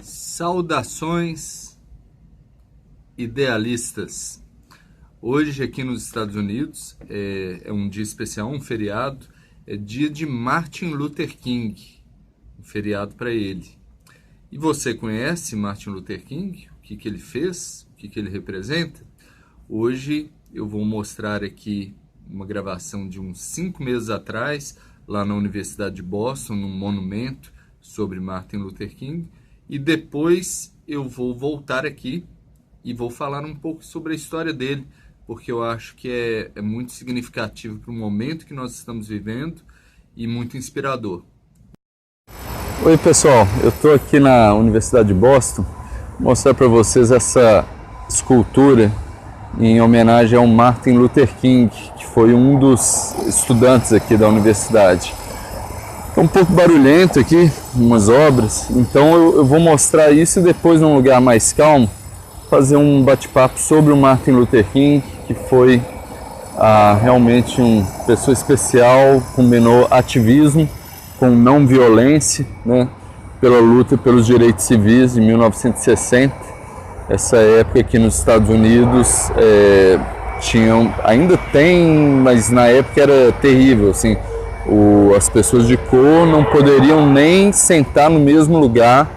Saudações idealistas. Hoje aqui nos Estados Unidos é um dia especial, um feriado, é dia de Martin Luther King, um feriado para ele. E você conhece Martin Luther King? O que ele fez? O que ele representa? Hoje eu vou mostrar aqui uma gravação de uns 5 meses atrás, lá na Universidade de Boston, num monumento sobre Martin Luther King, e depois eu vou voltar aqui e vou falar um pouco sobre a história dele, porque eu acho que é muito significativo para o momento que nós estamos vivendo e muito inspirador. Oi pessoal, eu estou aqui na Universidade de Boston, vou mostrar para vocês essa escultura em homenagem ao Martin Luther King, que foi um dos estudantes aqui da universidade. É um pouco barulhento aqui, umas obras, então eu vou mostrar isso e depois, num lugar mais calmo, fazer um bate-papo sobre o Martin Luther King, que foi realmente uma pessoa especial, combinou ativismo com não violência, né, pela luta pelos direitos civis em 1960. Essa época aqui nos Estados Unidos ainda tem, mas na época era terrível, assim. As pessoas de cor não poderiam nem sentar no mesmo lugar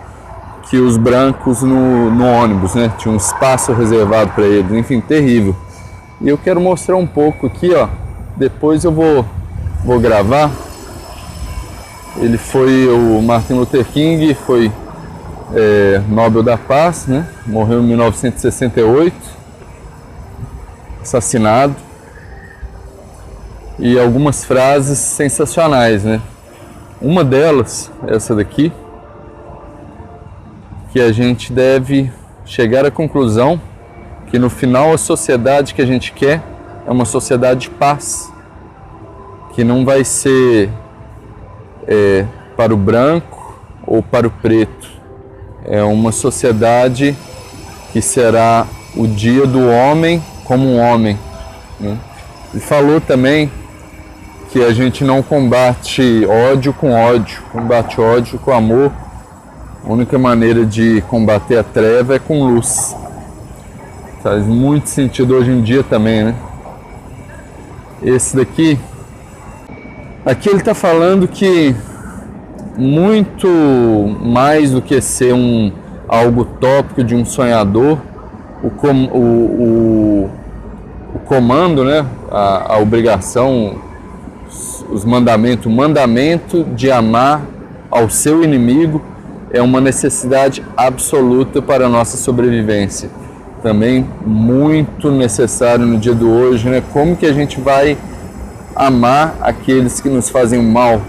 que os brancos no ônibus, né? Tinha um espaço reservado para eles, enfim, terrível. E eu quero mostrar um pouco aqui, ó. Depois eu vou gravar. O Martin Luther King foi Nobel da Paz, né? Morreu em 1968, assassinado. E algumas frases sensacionais, né? Uma delas, essa daqui, que a gente deve chegar à conclusão que no final a sociedade que a gente quer é uma sociedade de paz, que não vai ser para o branco ou para o preto. É uma sociedade que será o dia do homem como um homem, né? Ele falou também que a gente não combate ódio com ódio, combate ódio com amor. A única maneira de combater a treva é com luz. Faz muito sentido hoje em dia também, né? Esse daqui, aqui ele está falando que muito mais do que ser algo utópico de um sonhador, o comando, né? A obrigação, o mandamento de amar ao seu inimigo é uma necessidade absoluta para a nossa sobrevivência. Também muito necessário no dia de hoje, né? Como que a gente vai amar aqueles que nos fazem mal,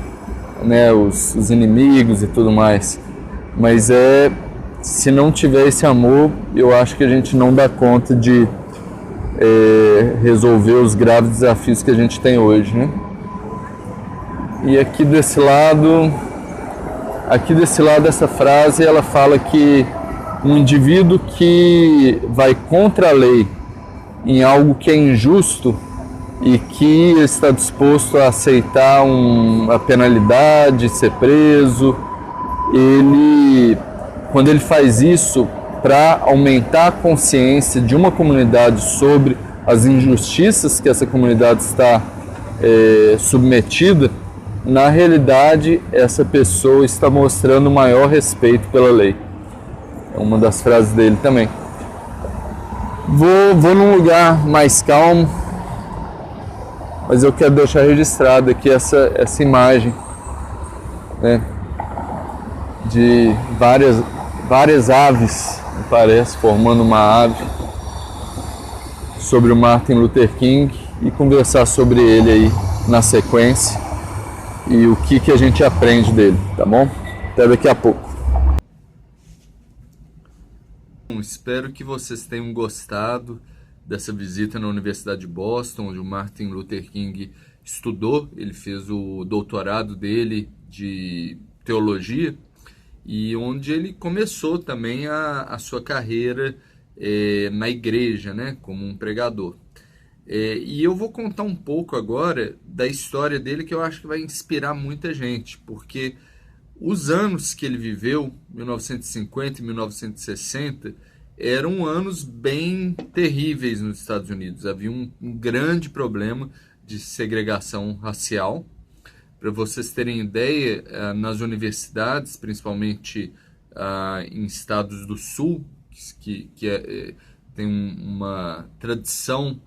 né? Os inimigos e tudo mais. Mas se não tiver esse amor, eu acho que a gente não dá conta de resolver os graves desafios que a gente tem hoje, né? E aqui desse lado essa frase, ela fala que um indivíduo que vai contra a lei em algo que é injusto e que está disposto a aceitar a penalidade, ser preso, quando ele faz isso para aumentar a consciência de uma comunidade sobre as injustiças que essa comunidade está submetida, na realidade, essa pessoa está mostrando maior respeito pela lei. É uma das frases dele também. Vou num lugar mais calmo, mas eu quero deixar registrado aqui essa imagem, né, de várias aves, parece, formando uma ave, sobre o Martin Luther King, e conversar sobre ele aí na sequência. E o que a gente aprende dele, tá bom? Até daqui a pouco. Bom, espero que vocês tenham gostado dessa visita na Universidade de Boston, onde o Martin Luther King estudou. Ele fez o doutorado dele de teologia e onde ele começou também a sua carreira na igreja, né, como um pregador. E eu vou contar um pouco agora da história dele, que eu acho que vai inspirar muita gente, porque Os anos que ele viveu, 1950 e 1960, eram anos bem terríveis nos Estados Unidos. Havia um grande problema de segregação racial. Para vocês terem ideia, nas universidades, principalmente em estados do Sul, tem uma tradição,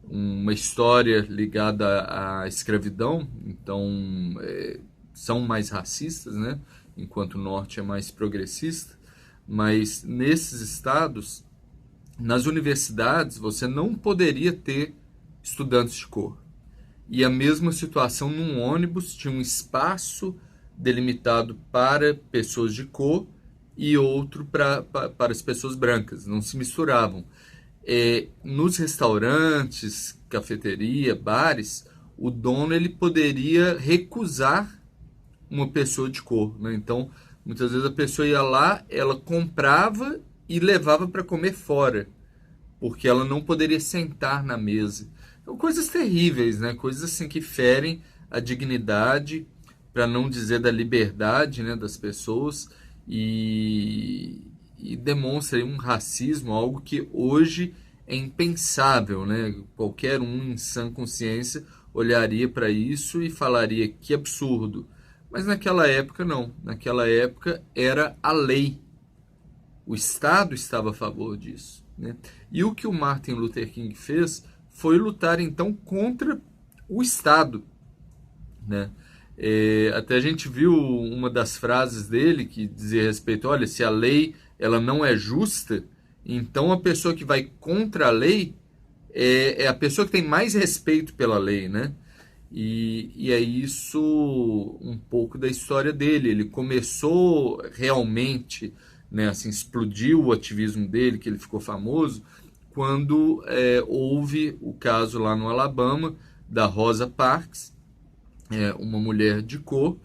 uma história ligada à escravidão, então são mais racistas, né? Enquanto o Norte é mais progressista. Mas nesses estados, nas universidades, você não poderia ter estudantes de cor. E a mesma situação num ônibus, tinha um espaço delimitado para pessoas de cor e outro para as pessoas brancas, não se misturavam. Nos restaurantes, cafeteria, bares, o dono ele poderia recusar uma pessoa de cor, né? Então, muitas vezes a pessoa ia lá, ela comprava e levava para comer fora, porque ela não poderia sentar na mesa. Então, coisas terríveis, né? Coisas assim que ferem a dignidade, para não dizer da liberdade, né, das pessoas, e demonstra aí um racismo, algo que hoje é impensável, né? Qualquer um em sã consciência olharia para isso e falaria que absurdo. Mas naquela época não. Naquela época era a lei. O Estado estava a favor disso, né? E o que o Martin Luther King fez foi lutar então contra o Estado, né? Até a gente viu uma das frases dele que dizia a respeito, olha, se a lei ela não é justa, então a pessoa que vai contra a lei é a pessoa que tem mais respeito pela lei, né? E é isso um pouco da história dele. Ele começou realmente, né, assim, explodiu o ativismo dele, que ele ficou famoso, quando houve o caso lá no Alabama da Rosa Parks, uma mulher de cor,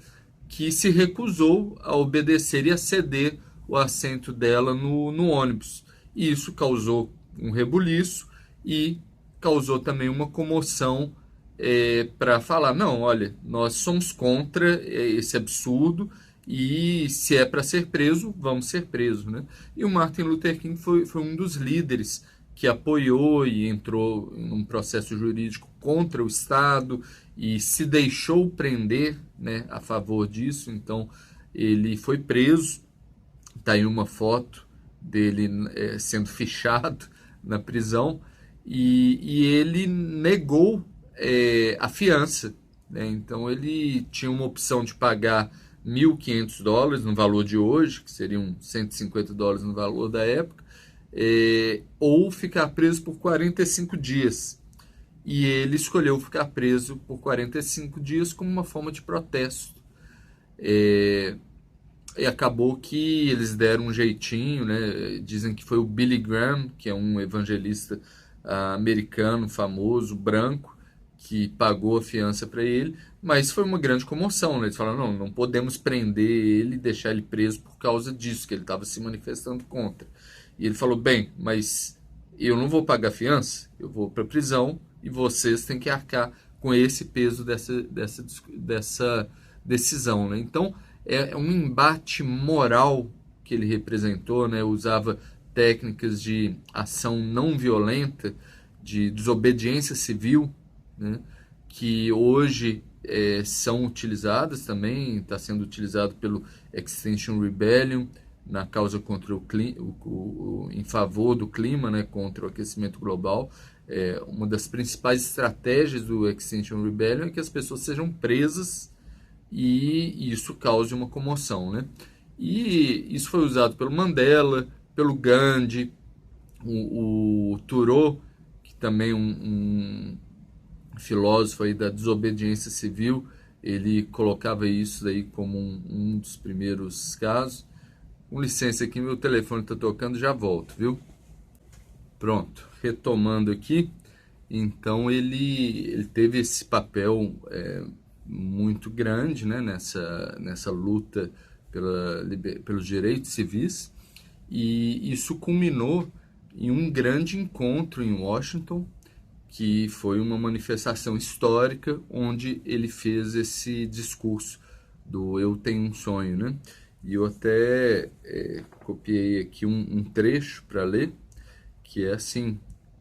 que se recusou a obedecer e a ceder o assento dela no ônibus. E isso causou um rebuliço e causou também uma comoção para falar, não, olha, nós somos contra esse absurdo e se é para ser preso, vamos ser presos, né? E o Martin Luther King foi um dos líderes que apoiou e entrou em um processo jurídico contra o Estado e se deixou prender, né, a favor disso. Então ele foi preso, está aí uma foto dele sendo fichado na prisão, e ele negou a fiança, né? Então ele tinha uma opção de pagar $1.500 no valor de hoje, que seriam $150 no valor da época, ou ficar preso por 45 dias. E ele escolheu ficar preso por 45 dias como uma forma de protesto. E acabou que eles deram um jeitinho, né? Dizem que foi o Billy Graham, que é um evangelista americano famoso, branco, que pagou a fiança para ele, mas foi uma grande comoção, né? Eles falaram, não podemos prender ele e deixar ele preso por causa disso, que ele estava se manifestando contra. E ele falou, bem, mas eu não vou pagar fiança, eu vou para a prisão e vocês têm que arcar com esse peso dessa decisão, né? Então, é um embate moral que ele representou, né? Usava técnicas de ação não violenta, de desobediência civil, né? Que hoje são utilizadas também, está sendo utilizado pelo Extinction Rebellion na causa contra em favor do clima, né? Contra o aquecimento global. Uma das principais estratégias do Extinction Rebellion é que as pessoas sejam presas e isso cause uma comoção, né? E isso foi usado pelo Mandela, pelo Gandhi, o Thoreau, que também um filósofo aí da desobediência civil, ele colocava isso aí como um dos primeiros casos. Com licença aqui, meu telefone está tocando, já volto, viu? Pronto, retomando aqui, então ele teve esse papel muito grande, né, nessa luta pelos direitos civis, e isso culminou em um grande encontro em Washington, que foi uma manifestação histórica onde ele fez esse discurso do Eu Tenho um Sonho, né? E eu até copiei aqui um trecho para ler, que é assim: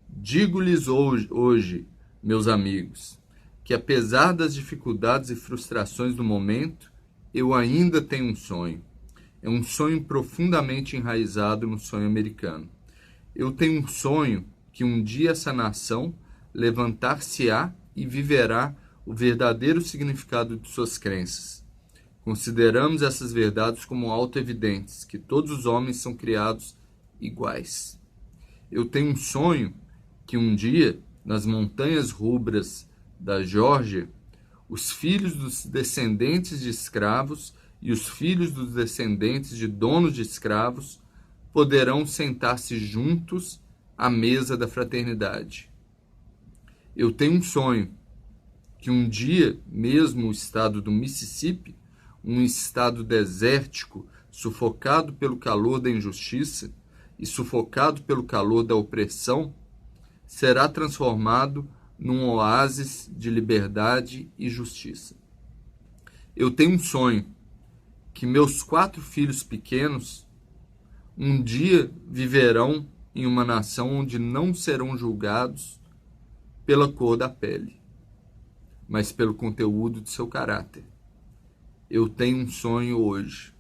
digo-lhes hoje, meus amigos, que apesar das dificuldades e frustrações do momento, eu ainda tenho um sonho. É um sonho profundamente enraizado no sonho americano. Eu tenho um sonho que um dia essa nação levantar-se-á e viverá o verdadeiro significado de suas crenças. Consideramos essas verdades como autoevidentes, que todos os homens são criados iguais. Eu tenho um sonho que um dia, nas montanhas rubras da Geórgia, os filhos dos descendentes de escravos e os filhos dos descendentes de donos de escravos poderão sentar-se juntos à mesa da fraternidade. Eu tenho um sonho que um dia, mesmo o estado do Mississippi, um estado desértico, sufocado pelo calor da injustiça e sufocado pelo calor da opressão, será transformado num oásis de liberdade e justiça. Eu tenho um sonho que meus 4 filhos pequenos um dia viverão em uma nação onde não serão julgados pela cor da pele, mas pelo conteúdo de seu caráter. Eu tenho um sonho hoje.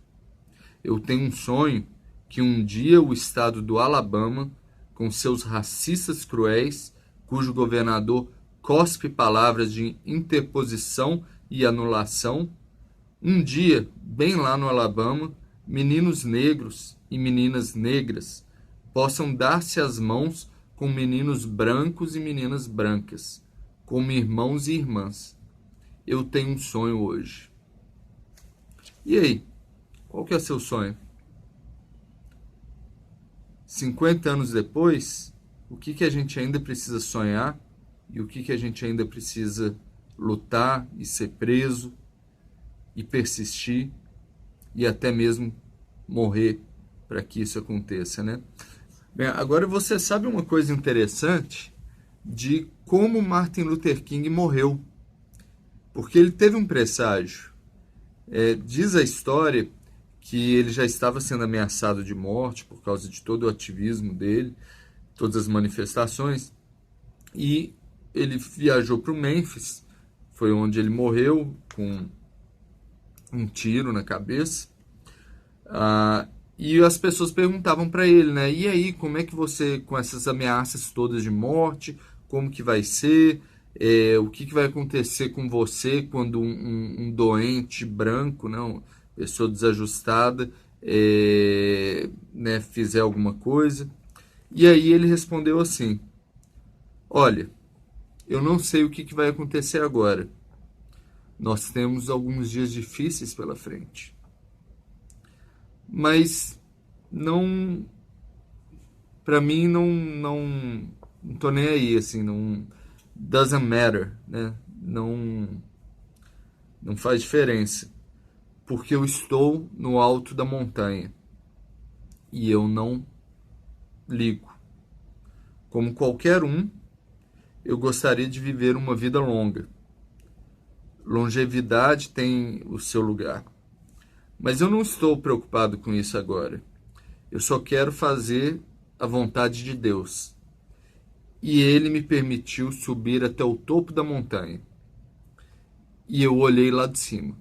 Eu tenho um sonho que um dia o estado do Alabama, com seus racistas cruéis, cujo governador cospe palavras de interposição e anulação, um dia, bem lá no Alabama, meninos negros e meninas negras possam dar-se as mãos com meninos brancos e meninas brancas, como irmãos e irmãs. Eu tenho um sonho hoje. E aí? Qual que é seu sonho? 50 anos depois, o que a gente ainda precisa sonhar e o que a gente ainda precisa lutar e ser preso e persistir e até mesmo morrer para que isso aconteça, né? Bem, agora você sabe uma coisa interessante de como Martin Luther King morreu, porque ele teve um presságio. Diz a história que ele já estava sendo ameaçado de morte por causa de todo o ativismo dele, todas as manifestações, e ele viajou para o Memphis, foi onde ele morreu com um tiro na cabeça. E as pessoas perguntavam para ele, né? E aí, como é que você, com essas ameaças todas de morte, como que vai ser? O que vai acontecer com você quando um doente branco, né, uma pessoa desajustada, né, fizer alguma coisa? E aí ele respondeu assim: olha, eu não sei o que vai acontecer agora. Nós temos alguns dias difíceis pela frente. Mas não, para mim não tô nem aí, assim, não doesn't matter, né? Não faz diferença, porque eu estou no alto da montanha e eu não ligo. Como qualquer um, eu gostaria de viver uma vida longa. Longevidade tem o seu lugar. Mas eu não estou preocupado com isso agora. Eu só quero fazer a vontade de Deus. E Ele me permitiu subir até o topo da montanha. E eu olhei lá de cima.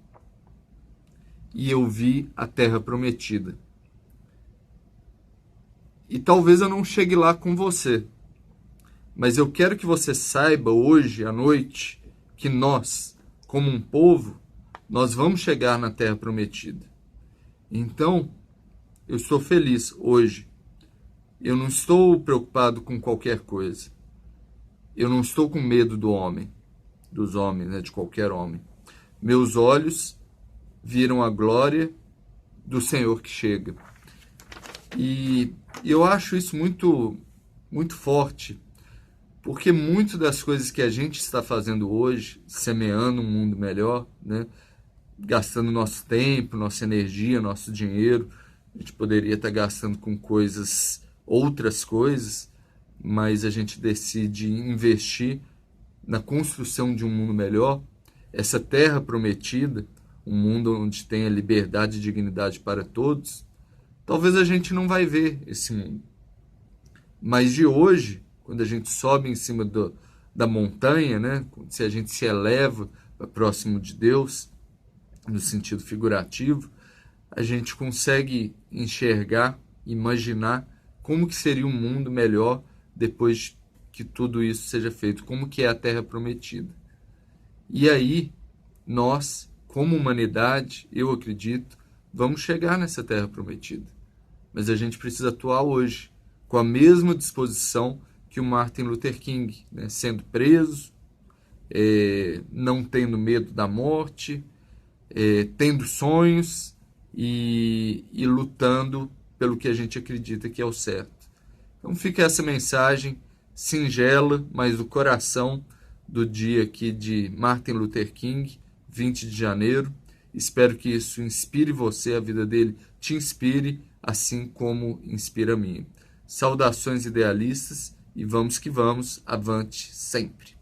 E eu vi a terra prometida. E talvez eu não chegue lá com você. Mas eu quero que você saiba hoje à noite que nós, como um povo, nós vamos chegar na terra prometida. Então, eu estou feliz hoje. Eu não estou preocupado com qualquer coisa. Eu não estou com medo do homem, dos homens, né, de qualquer homem. Meus olhos viram a glória do Senhor que chega. E eu acho isso muito, muito forte, porque muito das coisas que a gente está fazendo hoje, semeando um mundo melhor, né, gastando nosso tempo, nossa energia, nosso dinheiro, a gente poderia estar gastando com outras coisas, mas a gente decide investir na construção de um mundo melhor, essa terra prometida, um mundo onde tenha liberdade e dignidade para todos, talvez a gente não vai ver esse mundo. Mas de hoje, quando a gente sobe em cima da montanha, né? Se a gente se eleva para próximo de Deus, no sentido figurativo, a gente consegue enxergar, imaginar como que seria um mundo melhor depois que tudo isso seja feito, como que é a Terra Prometida. E aí, nós, como humanidade, eu acredito, vamos chegar nessa Terra Prometida. Mas a gente precisa atuar hoje, com a mesma disposição que o Martin Luther King, né? Sendo preso, não tendo medo da morte, tendo sonhos e lutando pelo que a gente acredita que é o certo. Então fica essa mensagem singela, mas do coração, do dia aqui de Martin Luther King, 20 de janeiro. Espero que isso inspire você, a vida dele te inspire, assim como inspira a mim. Saudações idealistas e vamos que vamos, avante sempre.